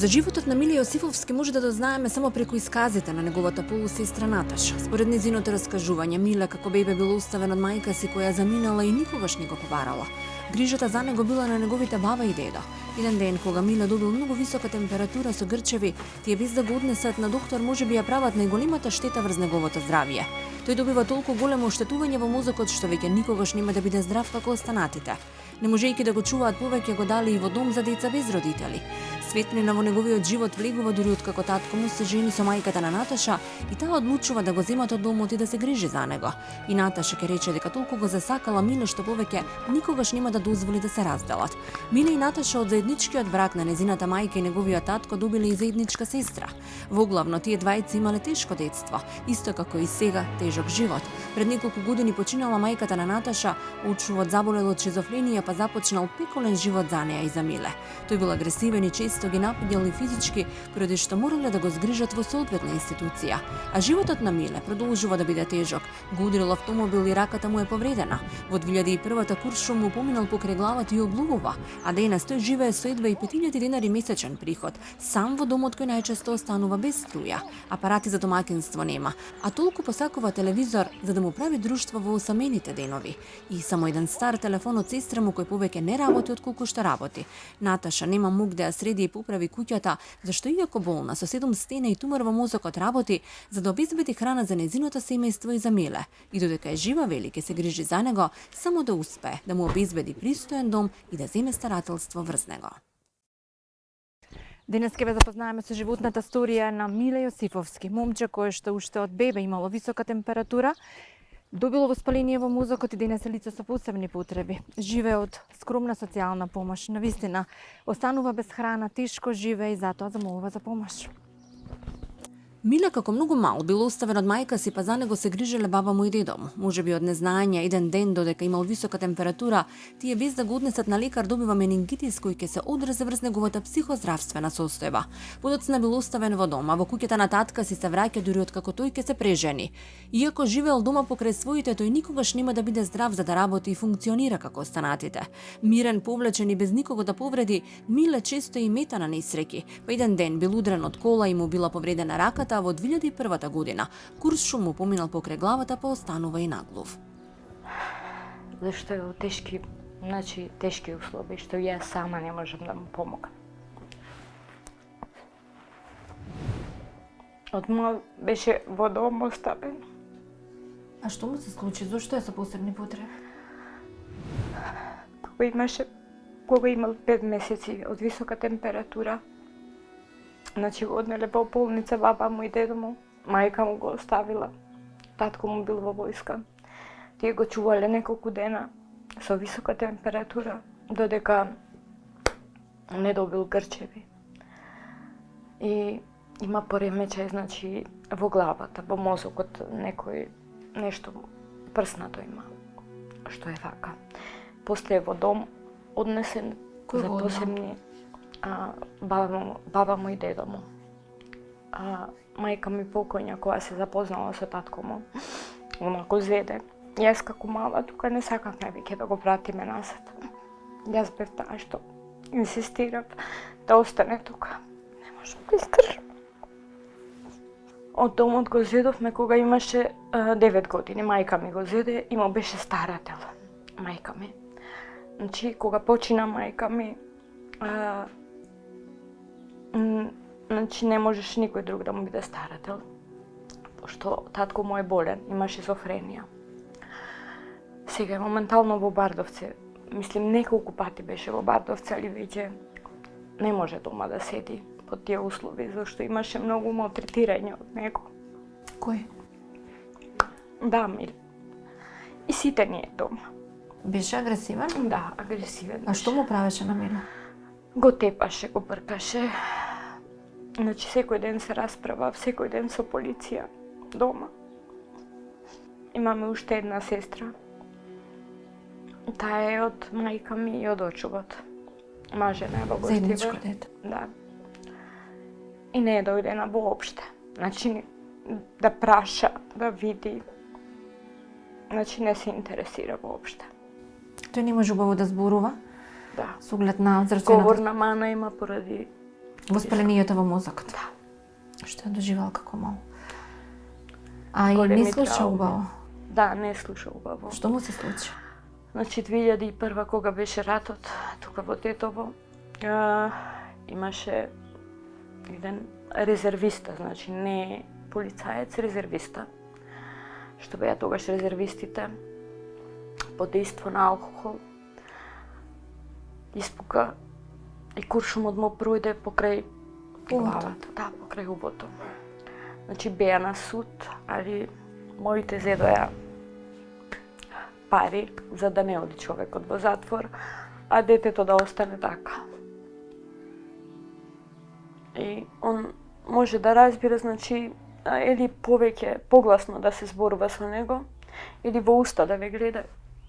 За животот на Миле Јосифовски може да дознаеме само преку исказите на неговата полусестра Наташа. Според незиното раскажување, Миле како бебе бил оставен од мајка си која заминала и никогаш не го побарала. Грижата за него била на неговите баба и дедо. Еден ден, кога Миле добил многу висока температура со грчеви, тие без да го однесат на доктор можеби ја прават најголемата штета врз неговото здравје. Тој добива толку големо оштетување во мозокот што веќе никогаш нема да биде здрав како останатите. Не можејќи да го чуваат повеќе, го дали и во дом за деца без родители. Светлина во неговиот живот влегува дури откако татко му се жени со мајката на Наташа и таа одлучува да го земат од домот и да се грижи за него. И Наташа ќе рече дека толку го засакала Миле што повеќе никогаш нема да дозволи да се разделат. Миле и Наташа од заедничкиот брак на незината мајка и неговиот татко добиле и заедничка сестра. Воглавно тие двајци имале тешко детство, исто како и сега тежок живот. Пред неколку години починала мајката на Наташа, очувот заболел од шизофренија, па започнал пеколен живот за неа и за Миле. Тој бил агресивен и често ги нападал и физички, поради што морале да го згрижат во соодветна институција. А животот на Миле продолжува да биде тежок. Го удрил автомобил и раката му е повредена. Во 2001-та куршум му поминал покрај главата и облугува, а денес тој живее со едва и 5000 денари месечен приход, сам во домот кој најчесто останува без струја. Апарати за домакинство нема, а толку посакува телевизор за да му прави друштво во осамените денови. И само еден стар телефон од сестра му кој повеќе не работи отколку што работи. Наташа нема мук да ја среди и поправи куќата, зашто иако болна со 7 стена и тумор во мозокот работи за да обезбеди храна за незиното семејство и за Миле. И додека е жива, вели ке се грижи за него, само да успее да му обезбеди пристоен дом и да земе старателство врз него. Денес ќе ве запознаеме со животната сторија на Миле Јосифовски, момче кој што уште од бебе имало висока температура, добило воспаление во мозокот и денес е лице со посебни потреби. Живее од скромна социјална помош. Навистина, останува без храна, тешко живее и затоа замолува за помош. Миле како многу мал бил оставен од мајка си, па за него се грижеле баба му и дедо му. Можеби од незнање, еден ден додека имал висока температура, тие без да го однесат на лекар добива менингитис кој ќе се одрази врз неговата психоздравствена состојба. Подоцна бил оставен во дома, во куќата на татка си се враќа дури откако тој ќе се прежени. Иако живеел дома покрај своите, тој никогаш нема да биде здрав за да работи и функционира како останатите. Мирен, повлечен и без никого да повреди, Миле често и мета на несреќи. Па еден ден бил удрен од кола и му била повредена раката, во 2001 година. Куршум му поминал покрај главата, па останува и наглув. Зашто е во тешки услови, што ја сама не можам да му помогам. Одма беше во дом оставен. А што му се случи? Зошто е со посебни потреби? Кога имал 5 месеци од висока температура, го однеле во болница баба му и дедо му, мајка му го оставила, татко му бил во војска. Тие го чувале неколку дена со висока температура, додека не добил грчеви. И има поремечај, во главата, во мозокот, нешто прснато има, што е така. После во дом однесен за посебни баба му и дедо му. Мајка ми покојна кога се запознала со татко му, она го зеде. Јас како мала тука не сакавме веќе да го пратиме назад. Јас бев таа што инсистирав да остане тука. Не можам да издржам. Од домот го зедовме кога имаше 9 години. Мајка ми го зеде и му беше старател. Мајка ми. Кога почина мајка ми, не можеш никој друг да му биде старател, пошто татко му е болен, има шизофренија. Сега е моментално во Бардовце, мислим неколку пати беше во Бардовце, али веќе не може дома да седи под тие услови, зашто имаше многу малтретирање од него. Кој? Да, Миле. И сите ние дома. Беше агресивен? Да, агресивен. А што му правеше на Миле? Го тепаше, го бркаше. Секој ден се расправа, секој ден со полиција, дома. Имаме уште една сестра. Таа е од мајка ми и од очувот. Мажена е во Гостивар. Заедничко дете. Да. И не е дојдена воопште. Да праша, да види. Не се интересира воопште. Тој не може убаво да зборува? Да. С оглед на зрачената... Говорна мана има поради Воспалението во мозокот. Да. Што е доживал како мал. А и Големи не слуша трауми. убаво. Да, не слуша убаво. Што му се случи? Значи 2001 кога беше ратот тука во Тетово, имаше еден резервиста, значи не полицаец, резервиста. Што беа тогаш резервистите под дејство на алкохол. Испука и куршумот му пројде покрај главата, да, покрај убото. Значи беа на суд, али моите зедоја пари за да не оди човекот во затвор, а детето да остане така. И он може да разбира, значи, или повеќе погласно да се зборува со него, или во уста да ве гледа,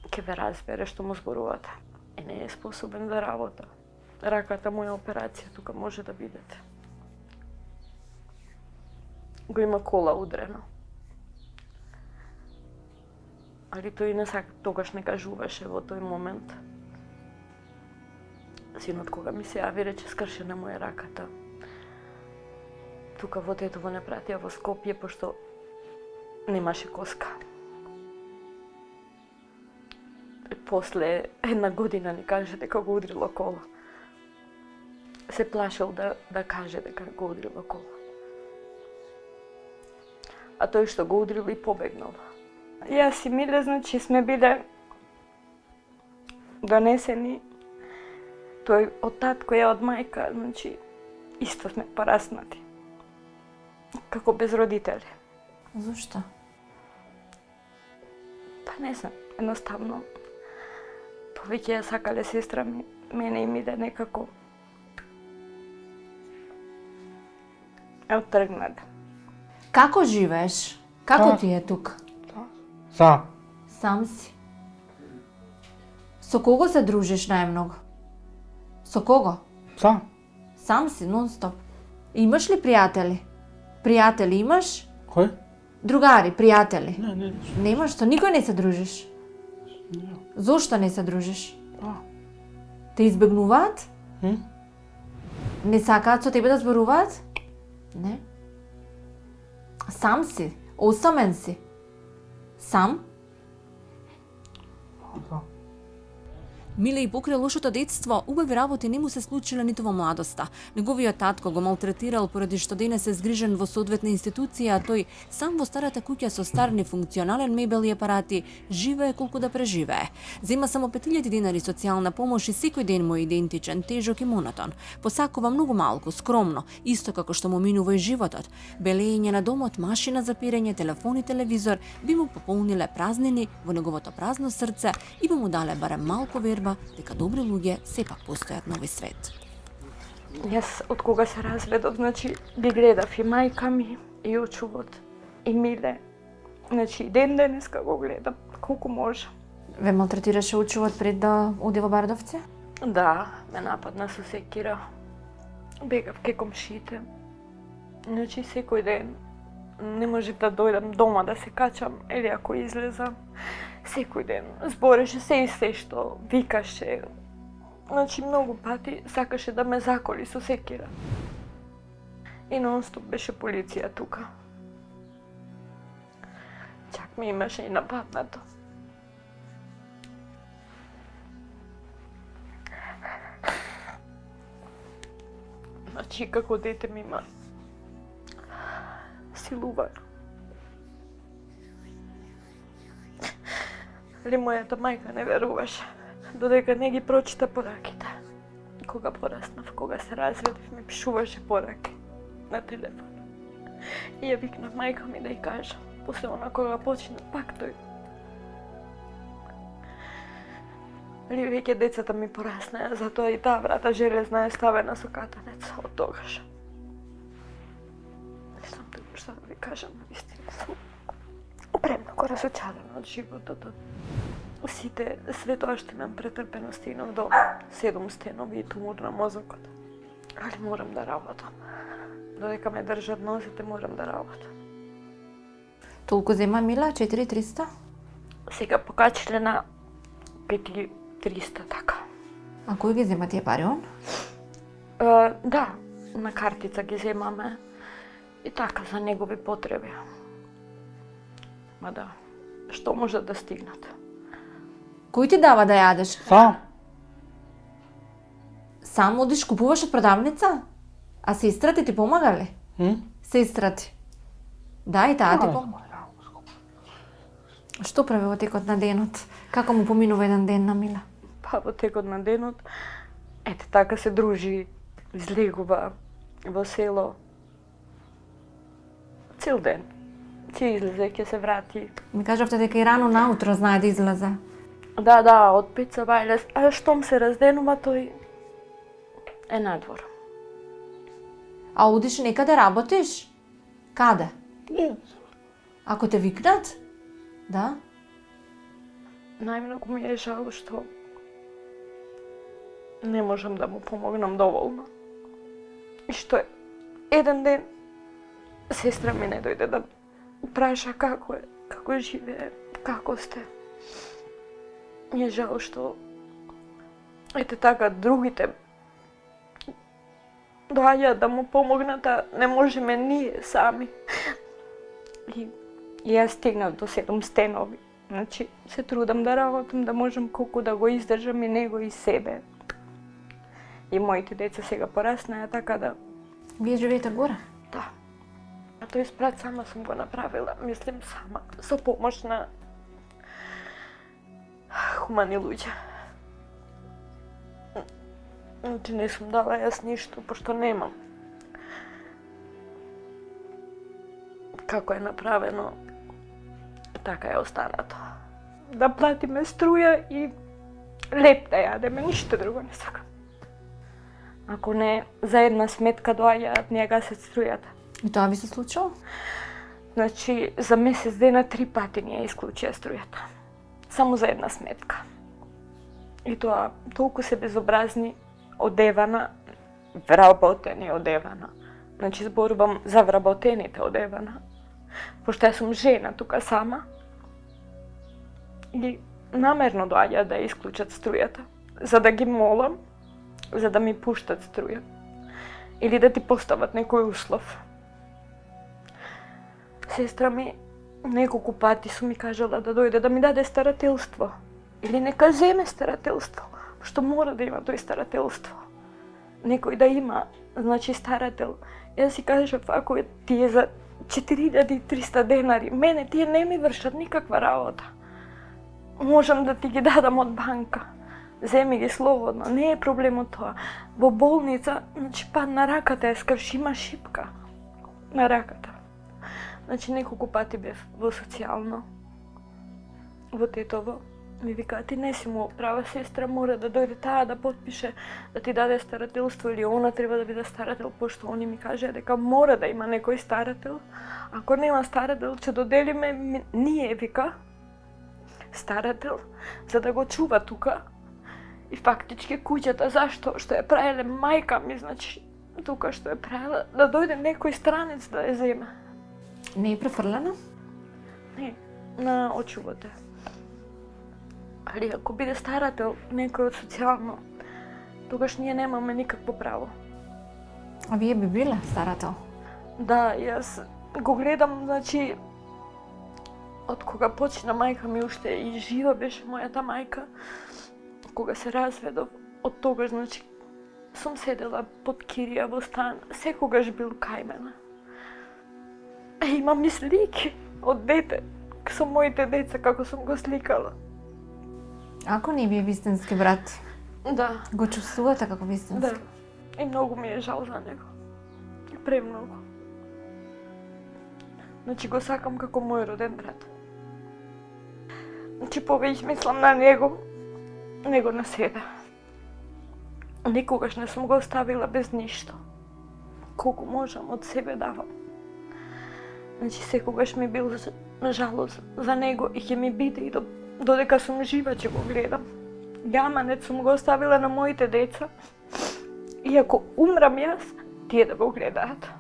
ќе ве разбере што му зборувате. И не е способен да работа. Раката му е операција, тука може да видите. Го има кола удрено. Али тој не сака, тогаш не кажуваше во тој момент. Синот кога ми се јави, рече скршена му е раката. Тука во Тетово не пратија во Скопје, пошто немаше коска. И после една година ни каже дека го удрило кола. Се плашел да каже дека го удрило кола. А тој што го удрил и побегнал. Јас и Миле, значи, сме биле донесени. Тој од татко, ја од мајка, значи, исто сме пораснати. Како без родители. Зошто? Па не знам, едноставно. Повеќе ја сакале сестра ми, мене и Миле некако ја оттргнале. Како живееш? Како Како? ти е тука? Сам. Сам си. Со кого се дружиш најмногу? Со кого? Сам. Сам си, нон-стоп. Имаш ли пријатели? Пријатели имаш? Кој? Другари, пријатели? Не. Немаш, со никој не се дружиш? Не. Зошто не се дружиш? А. Те избегнуваат? Hm? Не сакаат со тебе да зборуваат? Не. Сам си, осамен си. Сам? Сам. Миле и покрај лошото детство, убави работи не му се случиле ниту во младоста. Неговиот татко го малтретирал поради што денес е згрижен во соодветна институција, а тој сам во старата куќа со стар нефункционален мебел и апарати живее колку да преживее. Зема само 5000 денари социјална помош и секој ден му е идентичен, тежок и монотон. Посакува многу малку, скромно, исто како што му минува и животот. Белење на домот, машина за пирење, телефон и телевизор би му пополниле празнини во неговото празно срце и би му дале барем малку верба дека добри луѓе сепак постојат на овој свет. Јас од кога се разведов, значи, ги гледав и мајка ми, и очувот, и Миле. Значи, ден денеска го гледам, колку може. Ве малтретираше учувот пред да оди во Бардовци? Да, ме нападна со секира. Бегав ке комшите. Значи, секој ден не можев да дојдам дома да се качам, или ако излезам. Секој ден збореше се и се што викаше. Значи, многу пати сакаше да ме заколи со секира. И нон-стоп беше полиција тука. Чак ми имаше и нападнато. Значи, како дете ми има силувар. Али мојата мајка не веруваше, додека не ги прочита пораките. Кога пораснав, кога се разведив, ми пишуваше пораки на телефон. И ја викнав мајка ми да ја кажа, после она кога почина пак тој. Али веќе децата ми пораснаја, затоа и таа врата железна е ставена со катанец од тогаш. Не знам што да ви кажам, вистина сум премногу разочарана од животот. Сите све тоа што имам претрпено, стигнав до 7 стенови и тумор на мозокот. Али морам да работам. Додека ме држат нозите, морам да работам. Толку зема Мила? 4300? Сега покачиле на 5300, така. А кој ги зема тие пари он? Да, на картица ги земаме и така за негови потреби. Ма да, што може да стигнат? Кој ти дава да јадеш? Сам. Сам одиш купуваш од продавница? А сестра ти помага ли? Сестра ти. Да, и таа ти помага. Што прави во текот на денот? Како му поминува еден ден на Миле? Па во текот на денот, ете така се дружи, излегува во село. Цел ден. Ќе излезе, ќе се врати. Ми кажавте дека и рано наутро знае да излезе. Да, од 5 бајле, а штом се разденува, тој е надвор. А одиш некаде работиш? Каде? Не. Ако те викнат? Да? Најмногу ми е жал што не можам да му помогнам доволно. И што еден ден сестра ми не дојде да праша како живее, како сте. Ми е жал што ете така другите доаѓаат да му помогнат, а не можеме ние сами. И јас стигнав до 7 стенови. Значи, се трудам да работам, да можам колку да го издржам и него и себе. И моите деца сега пораснаја, така да... Вие живеете горе? Да. А тој спрат сама сум го направила, мислим сама, со помош на хумани луѓе. Значи не сум дала јас ништо, пошто немам. Како е направено, така е останато. Да платиме струја и леп да јадеме, ништо друго не сакам. Ако не, за една сметка доаѓаат, не ја гасат струјата. И тоа ви се случило? Значи, за месец дена 3 пати ни ја исклучија струјата. Само за една сметка. И тоа толку се безобразни, одевана, вработени одевана. Значи, зборувам за вработените одевана. Пошто јас сум жена тука сама. И намерно доаѓаат да ја исклучат струјата. За да ги молам, за да ми пуштат струја. Или да ти постават некој услов. Сестра ми неколку пати су ми кажала да дојде да ми даде старателство. Или нека земе старателство. Што мора да има тој старателство. Некој да има, значи старател. Јас си кажав, ако ти е за 4300 денари, мене тие не ми вршат никаква работа. Можам да ти ги дадам од банка. Земи ги слободно, не е проблемот тоа. Во болница, значи пад на раката е скрш, има шипка на раката. Значи неколку пати бев во социјално, во Тетово. Ми вика, ти не си му права сестра, мора да дојде таа да потпише, да ти даде старателство или она треба да биде старател, пошто они ми кажеа дека мора да има некој старател. Ако нема старател, ќе доделиме ние, вика, старател, за да го чува тука. И фактички куќата, зашто? Што ја правеле мајка ми, значи, тука што ја правела, да дојде некој странец да ја земе. Не е префрлена? Не, на очувате. Али ако биде старател некој од социјално, тогаш ние немаме никакво право. А вие би биле старател? Да, јас го гледам, значи, од кога почна мајка ми уште и жива беше мојата мајка, кога се разведов, од тогаш, значи, сум седела под кирија во стан, секогаш бил кај мене. Имам и слики од дете, со моите деца, како сум го сликала. Ако не ви е вистински брат, Да, го чувствувате како вистински? да. И многу ми е жал за него. Премногу. Значи го сакам како мој роден брат. Значи повеќе мислам на него, него на себе. Никогаш не сум го оставила без ништо. Колку можам од себе давам. Значи секогаш ми бил жалост за него и ќе ми биде и додека сум жива ќе го гледам. Јаманет сум го оставила на моите деца. И ако умрам јас, тие да го гледаат.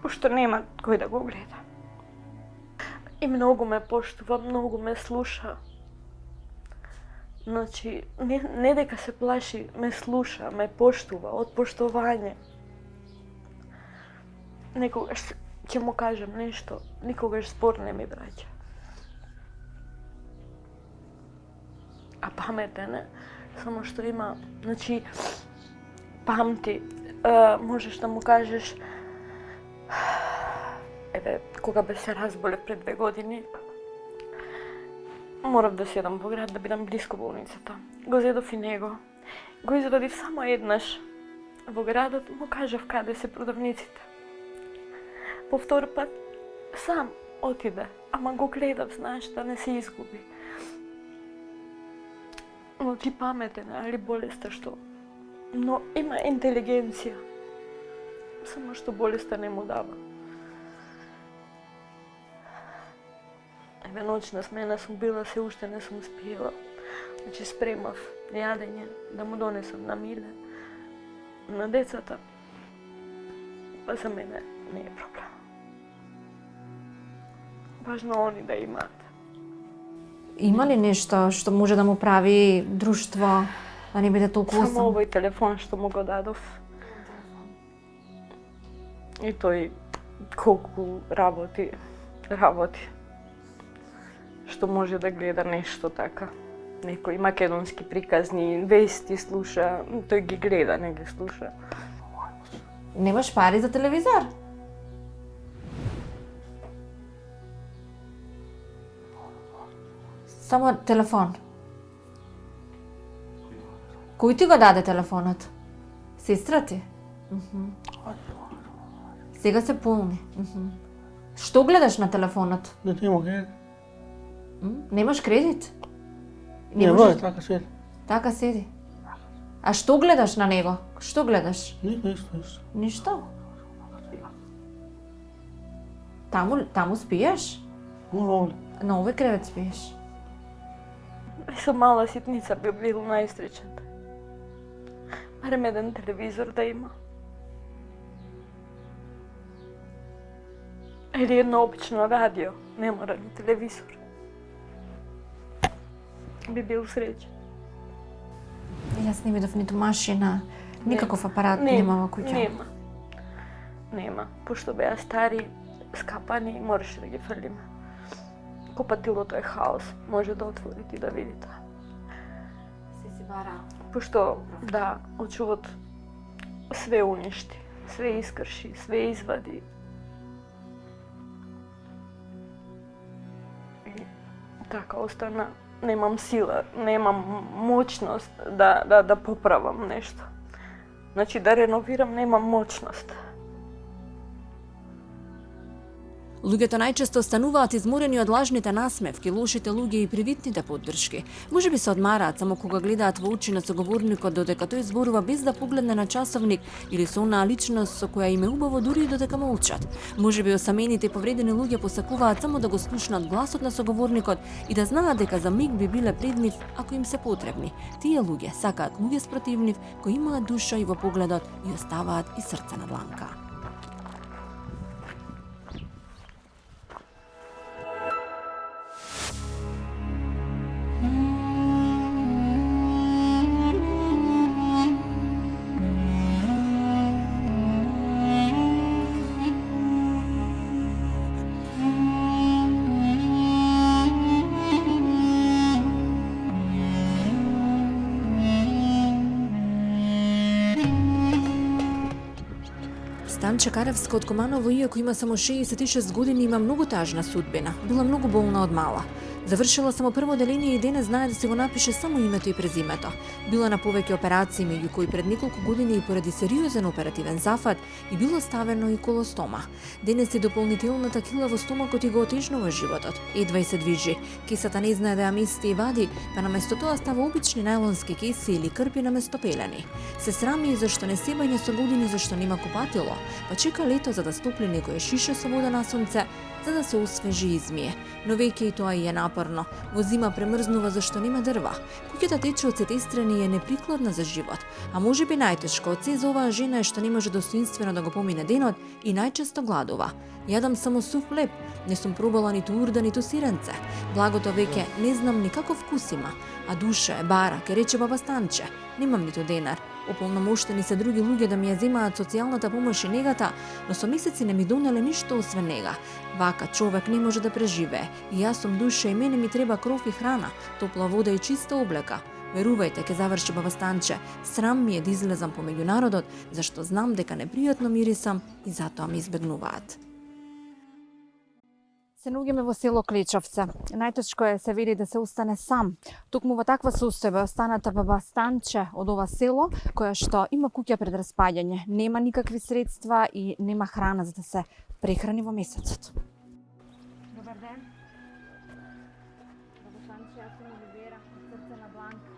Пошто нема кој да го гледа. И многу ме поштува, многу ме слуша. Значи, не дека се плаши, ме слуша, ме поштува, од поштовање. Nekogаш će mu kažem nešto, nikogaš spor ne mi vraća. A pametan je, samo što ima, znači, pamti, možeš da mu kažeš, koga bi se razbole pred 2 godine, moram да седам во град, да бидам близко болницата. Го зедов и него. Го извадив само еднаш во градот, му кажав каде се продавниците. По втор пат сам отиде, ама го гледав, знаеш, да не се изгуби. Но ти паметен, али болеста што? Но има интелигенција. Само што болеста не му дава. Еве ноќна смена сум била, се уште не сум спиела. Значи спремав јадење, да му донесам на Миле, на децата. Па за мене не е проблем. Важно они да имаат. Има ли нешто што може да му прави друштво, да не биде толку Само осам? овој телефон што му го дадов. И тој колку работи. Што може да гледа нешто така. Некои македонски приказни, вести слуша, тој ги гледа, не ги слуша. Немаш пари за телевизор? Само телефон. Кој ти го даде телефонот? Сестра ти? Сега се полни. Што гледаш на телефонот? Не нема кредит. Немаш кредит? Не број, така свет. Така седи. А што гледаш на него? Што гледаш? Ништо. Ништо. Таму спиеш? Мора На овој кревет спиеш? Со мала ситница би бил најстречен. Барем еден телевизор да има. Или едно обично радио, не мора ни телевизор. Би бил среќен. Јас не видов ниту машина, никаков апарат нема во куќа. Нема. Пошто беа стари, скапани, мораше да ги фрлиме. Копатилото е хаос, може да отворите и да видите. Се бара. Пошто, да, очувот све уништи, све искрши, све извади. И така остана, немам сила, немам моćност да поправам нешто. Значи да реновирам, немам моćност. Луѓето најчесто стануваат изморени од лажните насмевки, лошите луѓе и привитните поддршки. Може би се одмараат само кога гледаат во очи на соговорникот додека тој зборува без да погледне на часовник или со онаа личност со која им е убаво дури и додека молчат. Може би осамените и повредени луѓе посакуваат само да го слушнат гласот на соговорникот и да знаат дека за миг би биле пред нив ако им се потребни. Тие луѓе сакаат луѓе спротив нив кои имаат душа и во погледот и оставаат и срце на дланка. Станче Каревска од Команово, иако има само 66 години, има многу тажна судбина. Била многу болна од мала. Завршила само прво деление и денес знае да се го напише само името и презимето. Била на повеќе операции, меѓу кои пред неколку години и поради сериозен оперативен зафат и било ставено и колостома. Денес и дополнителната кила во стомакот и го отежнува животот. Едва и се движи. Кесата не знае да ја мести и вади, па наместо тоа става обични најлонски кеси или крпи наместо пелени. Се срами и зашто не се бања со години, зашто нема купатило, па чека лето за да стопли некоја шише со вода на сонце, за да се освежи и измие. Но веќе и тоа и е напорно. Во зима премрзнува зашто нема дрва. Куќата тече од сите страни и е неприкладна за живот. А може би најтешко од се за оваа жена е што не може достоинствено да го помине денот и најчесто гладува. Јадам само сув хлеб, не сум пробала ниту урда, ниту сиренце. Благото веќе не знам ни каков вкус има, а душа е бара, ке рече баба Станче. Немам ниту денар, Ополномоштени се други луѓе да ми ја земаат социјалната помош и негата, но со месеци не ми донеле ништо освен нега. Вака човек не може да преживее. И јас сум душа и мене ми треба кров и храна, топла вода и чиста облека. Верувајте, ќе заврши баба Станче. Срам ми е да излезам помеѓу народот, зашто знам дека непријатно мирисам и затоа ме избегнуваат. Се наоѓаме во село Клечовце. Најтешко е се види да се остане сам. Токму во таква состојба е останата баба Станче од ова село, која што има куќа пред распаѓање, нема никакви средства и нема храна за да се прехрани во месецот. Добар ден. Баба Станче, јас сум Оливера, од срце на Бланка.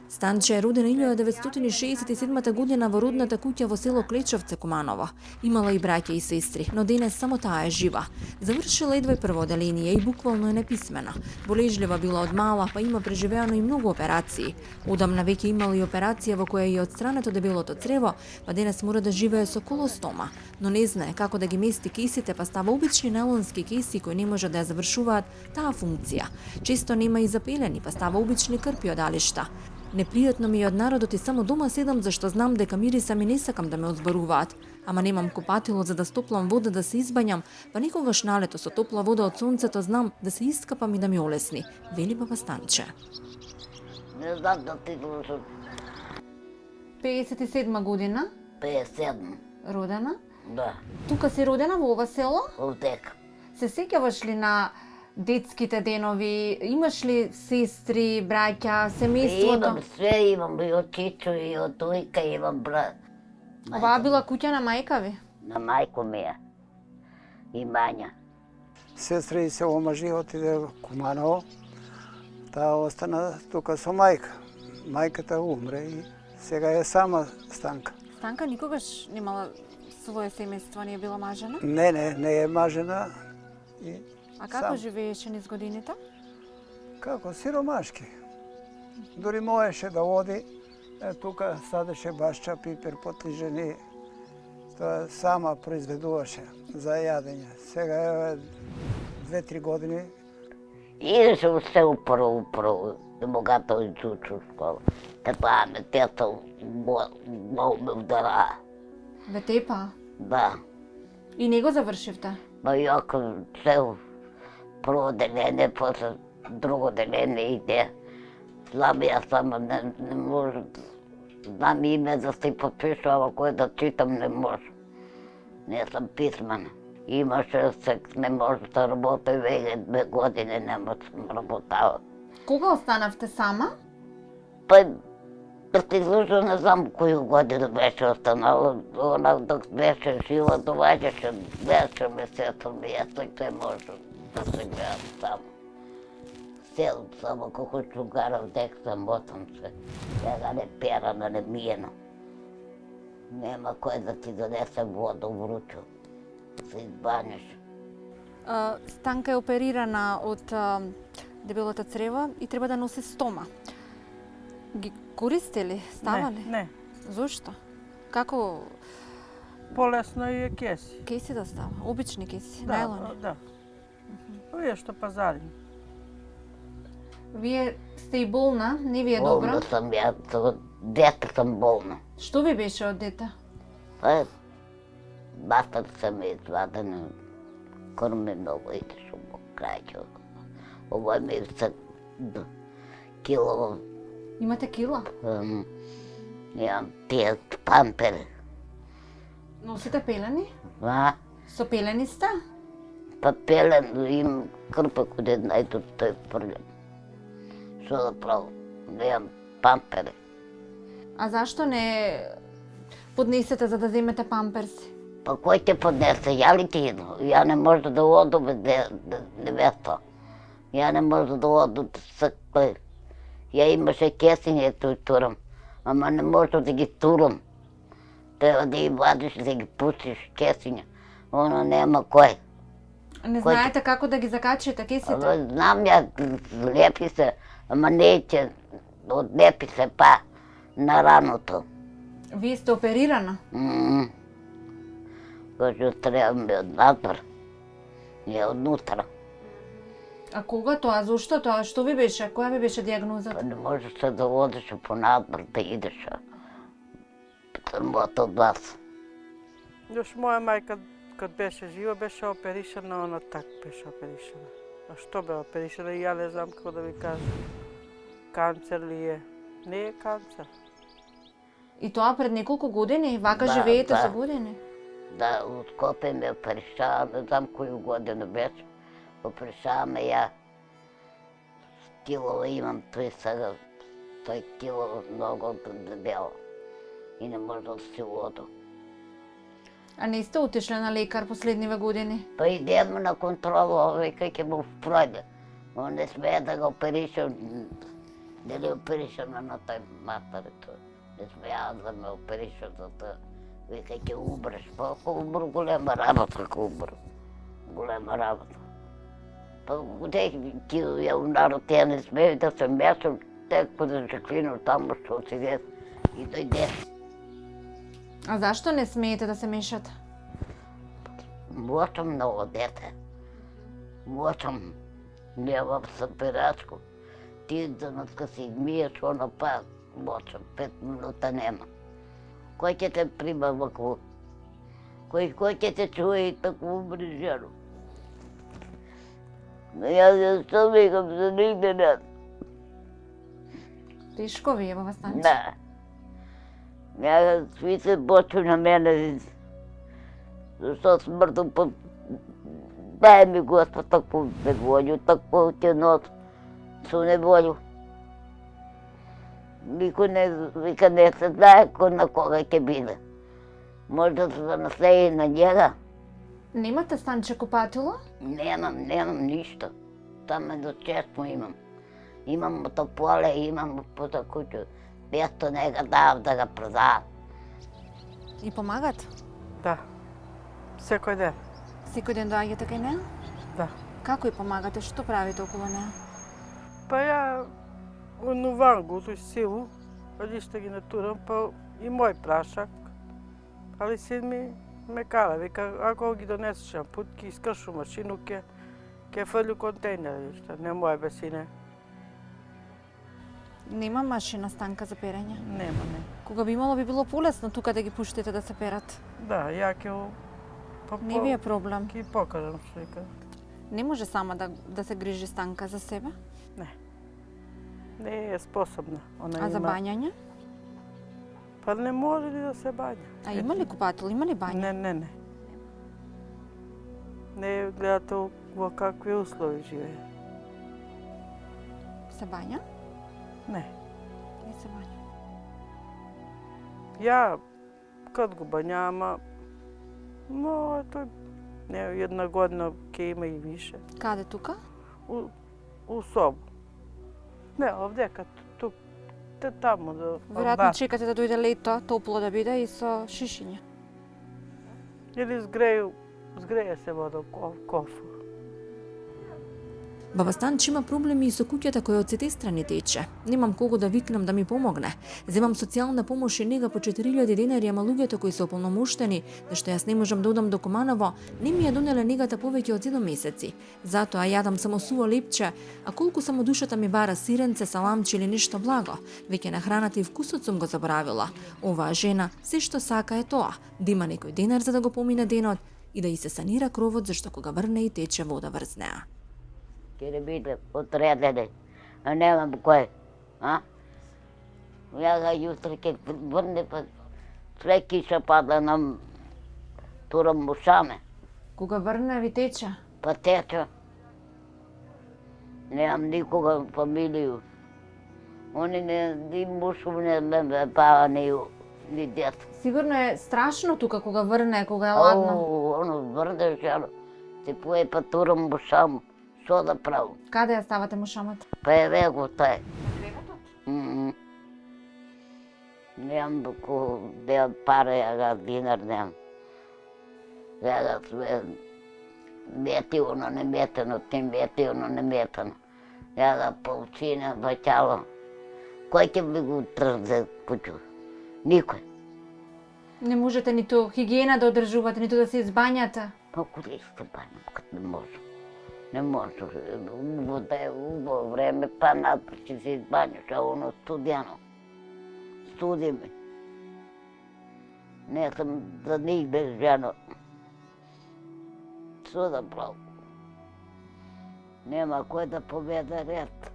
Станче е родена 1967 година во родната куќа во село Клечовце, Куманово. Имала и браќа и сестри, но денес само таа е жива. Завршила едва прво оделение и буквално е неписмена. Болежлива била од мала, па има преживеано и многу операции. Одамна веќе имала и операција во која ја отстрането дебелото црево, па денес мора да живее со колостома. Но не знае како да ги мести кесите, па става обични нейлонски кеси кои не може да ја завршуваат таа функција. Често нема и запелени, па става обични крпи одалишта. Непријатно ми е од народот и само дома седам зашто знам дека мирисам и не сакам да ме одзбаруваат. Ама немам купатило за да стоплам вода да се избањам, па некогаш налето со топла вода од сонцето знам да се искапам и да ми олесни, вели баба Станче. Не знам да ти слушам. 57 година, 57. родена. Да, Тука си родена во ова село? овдека. Се сеќаваш ли на детските денови? Имаш ли сестри, браќа, семејството? Имам све, имам и од Чичо, и од Ујка, имам брат. Оваа била куќа на мајка ви? На мајко ми е. И Мања. Сестра и се омажи, отиде во Куманово. Таа остана тука со мајка. Мајката умре и сега е сама Станка. Станка никогаш немала свое семејство, не е била мажена? Не е мажена. И А како сам. живееше низ годините? Како сиромашки. Дури можеше да оди, тука садеше башча, пипер, потлижени. Тоа сама произведуваше за јадење. Сега е 2-3 години. Идеше уште управо, не мога да изучу школа. Када ме тета много ме удара. Ве тепа? Да, И него завршивте? но јако цел прво делене, после друго делене иде. Знам ја само не може. Знам име да се подпишу, ама кој да читам не може. Не сум писмена. Имаше сек, не може да работи веќе 2 години, не може да работава. Кога останавте сама? Па, да ти слуша, не знам која година беше останала. Она док беше жива, доваѓаше, беше месецо ми, јас се може да се гледам само. Седам само како чугарав, дек самотам се. Сега не перана, не миено. Нема кој да ти донесе вода вручу. Се избаниш. Станка е оперирана од дебелото црево и треба да носи стома. Ги користи ли? Става ли? Не, Зошто? Како полесно е кеси. кеси да става? Обични кеси, Да, најлони. да. Овие што пазари. Вие сте и болна, не ви е Болна добро? сам ја, од дете сам болна. Што ви беше од дете? Па, бастата се ми извадена, корми много идеш у крајчо. Ова ми се кило, Имате кила? имам тие пампери. Носите пелени? А? Со пелени сте? Па пелен им крпак од една и тој прљен. Што да правам? Немам пампери. А зашто не поднесете за да земете памперси? Па кој ќе поднесе? Ја ли ти иду? Ја не може да одам без невеста. Ја не може да одам со кој. Ја имаше кесиње тој турам, ама не може да ги турам. Треба да ги вадиш, да ги пустиш кесиња. Оно нема кој. Не Кој знаете како да ги закачите кесите? Ама знам ја, лепи се, ама неќе, одлепи се па на раното. Вие сте оперирана? Кажу, треба ми од надвор, не однутра. А кога тоа? Зошто тоа? Што ви беше? Која ви беше дијагнозата? Па не можеш се да одиш по надвор, да идеш. Срамота от вас. Još moja majka kad беше živa, беше operisana, ona tak беше operisana. A što be operisana? Ja ne znam kako da vi kažem. Kancer li je? Не е канцер. И тоа пред неколку години? Вака Да, живеете да. со години? Да, от Скопje ме оперишава, не знам koju godinu беше. Оперишава ме я. Кило имам, той сега, 100 кило много дебело. И не може да се вода. А не сте отишли на лекар последниве години? Па идем на контрола, вика ќе му пройде. Но не смее да го оперишам. Дали оперишам на той материто. Не смея да ме оперишам за това. Вика ќе умреш. Па ако умру, голема работа, ако умру. Голема работа. Па где ќе ја ународ, ја не смею да се мешам. Теко да Жаклино тамо што отиде и дојде. А зашто не смеете да се мешате? Мочам много дете. Мочам. Немам сапирачко. Ти денеска си миеш оно па мочам. 5 минута нема. Кој ќе те прима вако? Кој ќе те чуе и тако умри жено? Јас ја што викам за нигде не. Тешко ви е, баба Станче? Да. Ја сви се почу на мене. Зашто смртно па... Дај ми Господ такво неволju, такво ќе нос со неволju. Никој не вика не се знае на кога ќе биде. Може да се наслеи на njega. Немате Станче купатило? Немам ништо. Само до чесно имам. Имам мотополе, имам пота куќу. Место не го давам да го продавам. И помагат? Da. Секој ден. Секој ден доаѓате кај неа? Да. Како и помагате? Што правите околу неа? Па ја унувам го тој силу, па лишта ги натурам, па и мој прашак. Али син ми ме кара, вика, ако ги донесеш на пут, ќе искршу машину, ќе фрлю контейнер, лишта, не моје бе сине. Нема машина Станка за перење. Нема, не. Кога би имало би било полесно тука да ги пуштите да се перат. Да, ја ќе па, Не ви е проблем. ќе покажам што вика. Не може сама да се грижи Станка за себе? Не е способна. Она А за има... бањање? Па не може ли да се бања? А има ли купател? Има ли бања? Не. Не гледате во какви услови живее. Се бања? Не. Не се бања. Ја кад го бањама, но ето не една година ќе има и више. Каде тука? У собу. Не, овдека, тук, те тамо да... Веројатно чекате да дојде лето, топло да биде и со шишиња. Или згреje се вода у кофу. Баба Станче има проблеми и со куќата која од сите страни тече. Немам кого да викнам да ми помогне. Земам социјална помош и нега по 4000 денари, ама луѓето кои се ополномоштени, зашто јас не можам да одам до Куманово, не ми ја донеле негата повеќе од 7 месеци. Затоа јадам само суво лепче, а колку само душата ми бара сиренце, саламче или нешто благо, веќе на храната и вкусот сум го заборавила. Оваа жена се што сака е тоа, да има некој денар за да го помине денот и да и се санира кровот, зашто кога врне и тече вода врз неа. Ќе не биде отредени, а немам кој. Ја ga јутре ќе врне, па след киша пада нам турам мушаме, Кога врне ви тече? па тече. Немам никога фамилију. Они ни мушум не ме бава ни дет. Сигурно е страшно тука кога врне, кога е ладно. Оно врне жало, се пое па турам мушам. Што да правам? Каде ја ставате мушамата? Па е вего тај. Немам пари, ја ga динар немам. Ја ga све мети оно неметено, ти мети оно неметено. Ја ga полчина баќало. Кој ќе би го трзде куќу? Никој. Не можете ниту хигиена да одржувате, ниту да се избањате. Па куди се бањам, кад не можам. Не можам. Да е убаво време, па напред ќе се избањаш, а оно студено. Студи ми. Не съм за нигде жена. Що да правя? Нема кой да поведе ред.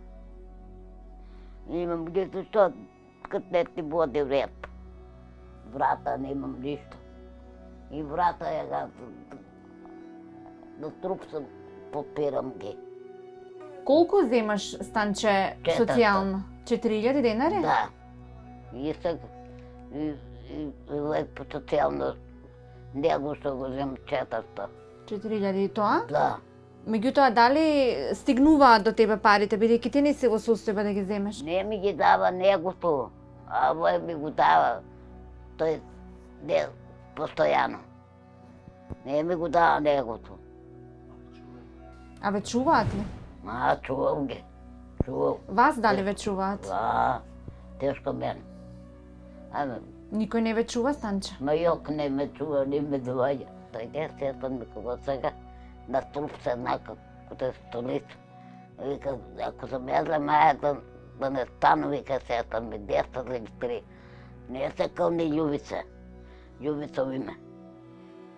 Имам ги защо, като не ти води ред. Врата нямам нищо. И врата е на труп съм, подпирам ги. Колку земаш, Станче, Четата. социјално? 4000 денари? Да. И сега по социално него ще го взем 400. 4000 и тоа? Да. Меѓутоа, дали стигнуваат до тебе парите, бидејќи ти не си во состојба да ги земеш? Не ми ги дава негото, а овој ми го дава. Тој не постојано. Не ми го дава негото. А ве чуваат ли? Чувам ги. Чувам. Вас дали ве чуваат? Тешко мен. Ама, Никој не ве чува, Станче? Йок не ме чува, не ме доаѓа. Тој не сетам ми кога сега на труп се накако е столица. Вика, ако съм язла мајата да не стану, вика, сетам ми 10 или 3. Не се кълни Љубица. Љубица име.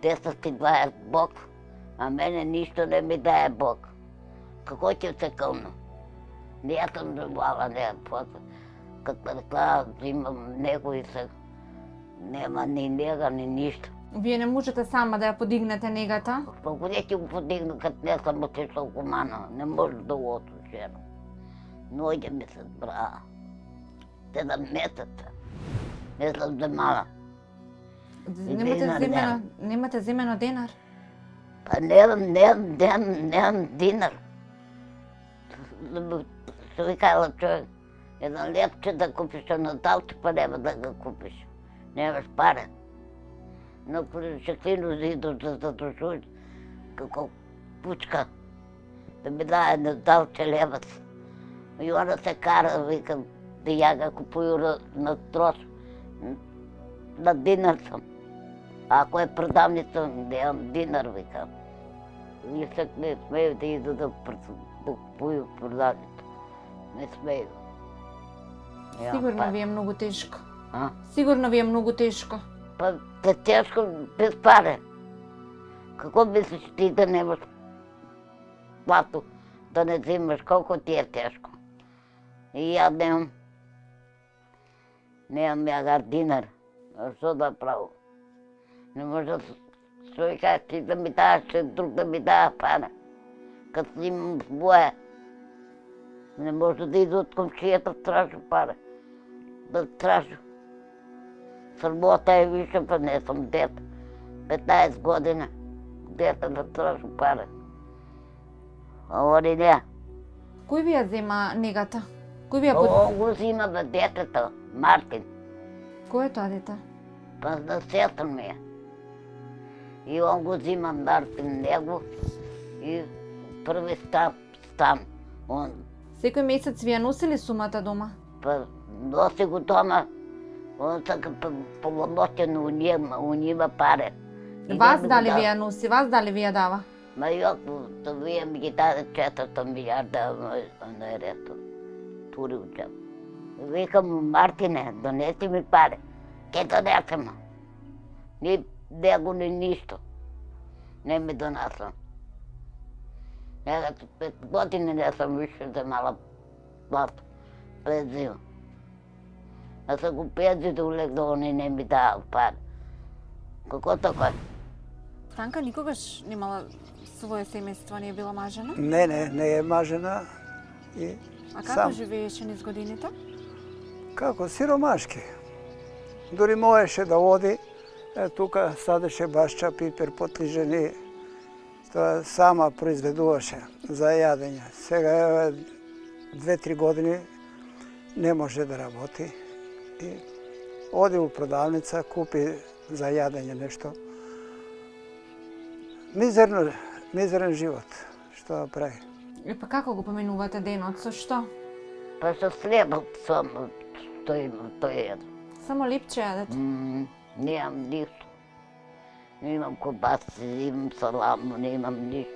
10 ти дае Бог, а мене нищо не ми дае Бог. Како ќе се кълна? Не съм живала, не. Като рекла, имам него и сега нема ни нега, ни нищо. Вие не можете сама да ја подигнете негата? Kako neće го podignu kad ne sam otišla u Kumano, ne može da u ženu. Nođe mi se brava. 7 месеца. Не съм вземала. Немате земено денар? Па nemam dinar. Što bi kajala čovjek, jedan lepče da kupiš, a na dalče pa nema da ga kupiš. Nemaš pare. Na šeklinu zidu da zadužujem, kako pučka, da mi daje na dalče levac. I ona se kara, vikam, da ja ga kupuju na troš, na dinar sam. Ako je prodavnica, nemam dinar, vikam. I sad ne smeju da idu da kupuju prodavnicu. Не смею. Сигурно ви е многу тешко. А? Сигурно ви е многу тешко. Па тешко без пари. Какво мислиш ти да немаш плато, да не взимаш, колко ти е тежко? И аз немам. Немам ягар динар. А що да правя? Не може да човека ти да ми даваш, друг да ми дава пара. Като имам боя. Не може да ида от комшията да тража пара. Да тража. Сработа е виша, па не съм дете. 15 година. Дете да тража пара. А они не. Кој ви ја зема негата? Кој ви ја Он го взима за детето, Мартин. Кој е тоа дете? Па за сестра ми е. И он го взима Мартин него и първи стан. Он Секој месец ви ја носили сумата дома? па носи го дома. Он сака полномочен у njima pare. Вас дали ви ја носи? Вас дали ви ја дава? Ма јоко, то вие ми ги даде 400 милиарда, но е рето. Тури у джеб. Викам, Мартине, донеси ми пари. Ке донесем. Ни него, ни нищо. Не ми донесла. Ето 5 години не съм више вземала плата. Пензион. А са го пензиите улегла, они не ми дава пари. Како така? Станка никогаш немала своје семејство, не е била мажена? Не е мажена. И А како сам. живееше низ годините? Како сиромашки. Дори можеше да оди, тука садеше башча, пипер, потлижени. Тоа сама произведуваше за јадење. Сега 2-3 години не може да работи. И оди у продавница, купи за јадење нешто. Мизерен живот. Што да прави? И па како го поменувате денот? Со што? Па со хлебот само тој еде. Само липче јадете? Немам нищо. Немам кобаси, имам салам, немам нищо.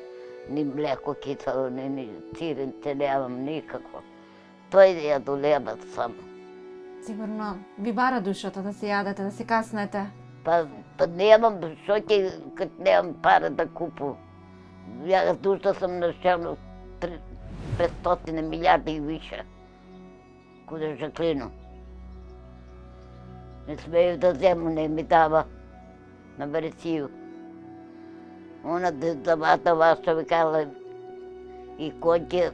Ни млеко кисело, ни циренце, немам никакво. Тој ја долеба само. Сигурно ви бара душата да се јадете, да се каснете. Pa nemam, što će kad nemam para da kupu. Ja dužna sam na šelnu 500 milijardi i više. Kuda Žaklinu. Ne smeju da zemlju ne mi dava na Vereciju. Ona da vaša vikala i konće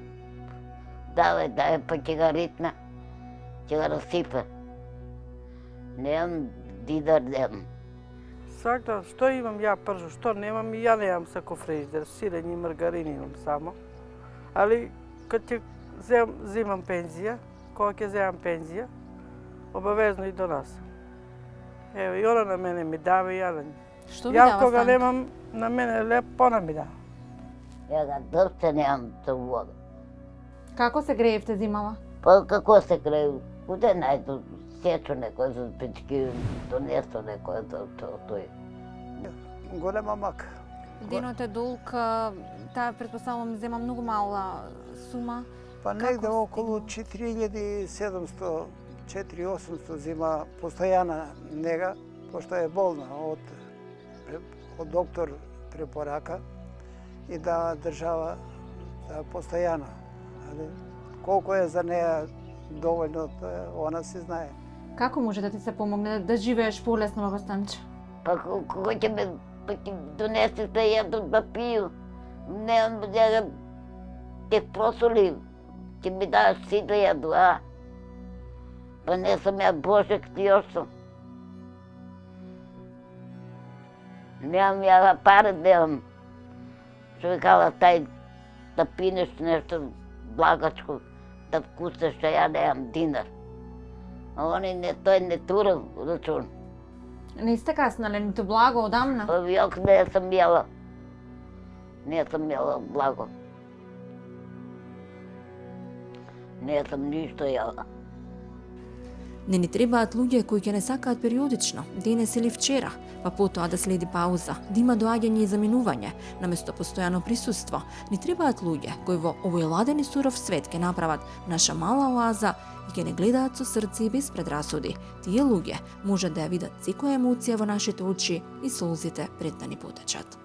daje pa će ga ritna, će ga rasipa. Nemam dinar, nemam. Svak dan, što imam ja pržu, što nemam i ja nemam sako frižider, sirenje i margarin imam samo. Ali kad zimam penzija, koliko je zemam penzija, obavezno i donosam. Evo i ona na mene mi dava i ja na nju. Što vi dava Ja koga Stanka? nemam na mene lepo, ona mi dava. Ja ga drce nemam za vodu. Kako se grejete zimama? Pa kako se greju? Kude najdu sječu neko za pički, donesu neko to je. Голема мака. Единото е долг, таа предпоставувам зема многу мала сума. Па негде околу 4700, 4800 зима постојана нега, пошто е болна од доктор препорака и да држава постојано. Колку е за неа доволно, она си знае. Како може да ти се помогне да живееш полесно во Станче? Pa kako će me donesti da jedu da piju? Nemam da te prosuli, će mi daš svi da jedu, a? Pa ne sam ja Božek, ti još sam. Nemam ja pare, nemam. Što bi kala taj da pineš nešto blagačko, da kucaš, a ja nemam dinar. A oni ne, to je ne tura račun. Не сте каснали ниту благо одамна? Јак не sam jela. Не sam jela blago. Не sam ništa jela. Не ни требаат луѓе кои ќе не сакаат периодично, денес или вчера, па потоа да следи пауза, да има доаѓање и заминување, наместо постојано присуство. Ни требаат луѓе кои во овој ладен и суров свет ќе направат наша мала оаза и ќе не гледаат со срце и без предрасуди. Тие луѓе може да ја видат секоја емоција во нашите очи и солзите пред да ни потечат.